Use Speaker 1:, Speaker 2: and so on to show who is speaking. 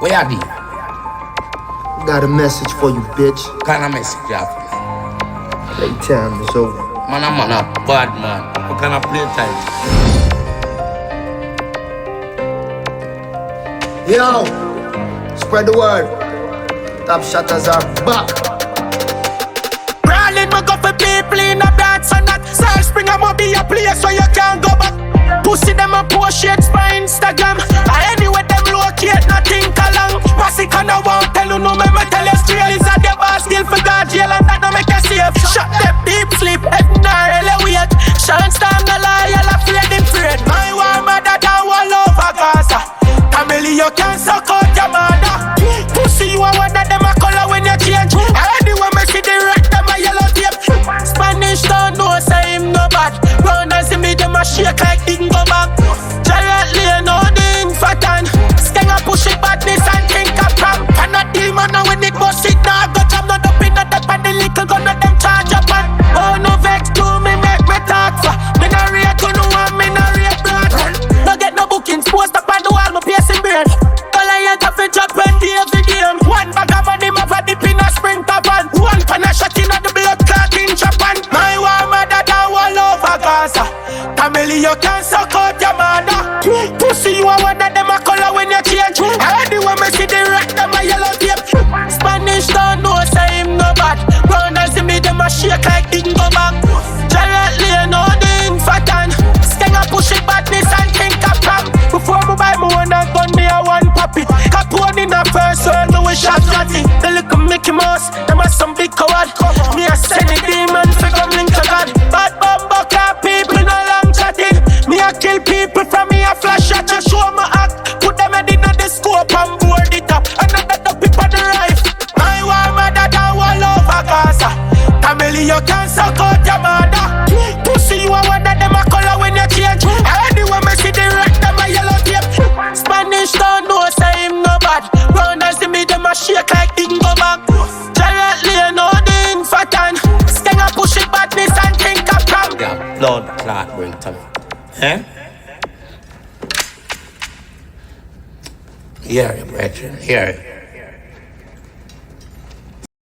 Speaker 1: Where are they?
Speaker 2: Got a message for you, bitch.
Speaker 1: Kind of message you have?
Speaker 2: Playtime is over.
Speaker 1: Man, I'm a bad man. What kind of playtime?
Speaker 2: Yo, spread the word. Top shotters are back.
Speaker 3: Brawling, me go for people in a dance and that. Salt Spring, I'ma be a place where you can't go back. Pussy them a post shades for Instagram. Anyway them locate, nothing along. Masicka no won't tell you no, me tell you straight. Is a the boss skill for God jail and that no make you safe. Shot them deep sleep, head nor elevate. Chance time no lie, all afraid him afraid. My war mother down all over Gaza. Family you can't suck out your mother. Pussy you a one of them a color when you change. Anyway me see the red them a yellow tape. Spanish don't know say him no bad. Round and see me them a shake like didn't go back. Directly no ding fatan. Sting a push it badness and think a pram. And a demon now when it bust it now go jam. Not up in a that and the little gun of them charge up and. Oh no vex to me make me talk for. Me no rate to no one, me no rate blood. No get no bookings, post up on the wall, my piercing brain. All I ain't have to drop when the every game. One bag of money, my body pin a sprint up and. One pan a shot in the blood clot in Japan. My war mother down all over Gaza. Family you can't suck out your mother. Pussy you a one of them a color when you change. Anyway me see the red them a yellow tape. Spanish don't know say him no bad. Round and see me them a shake like didn't go back. Directly no ding fatan. Sting a push it badness and think a pram. Before me buy me one and gun me a one puppy. Capone in a first world me wish I got it. The little Mickey Mouse, them a some big coward. Me a send a demon fi come link to God. Bad bumbo car people no long chatting. Me a kill people from me a flash at you. Show my act, put them head in the scope and board it up. Another the people the rifle. My war mother down all over Gaza. Family you can't suck out your mother. Pussy you a one of them a color when you change. Anyway me see the red them a yellow tape. Spanish don't know say him no bad. Round and see me them a shake like didn't go back. Directly no ding fatan. Sting a push it badness and think a pram.
Speaker 1: Yeah, blood clot bring to me. Eh? Hear it, brethren, hear it.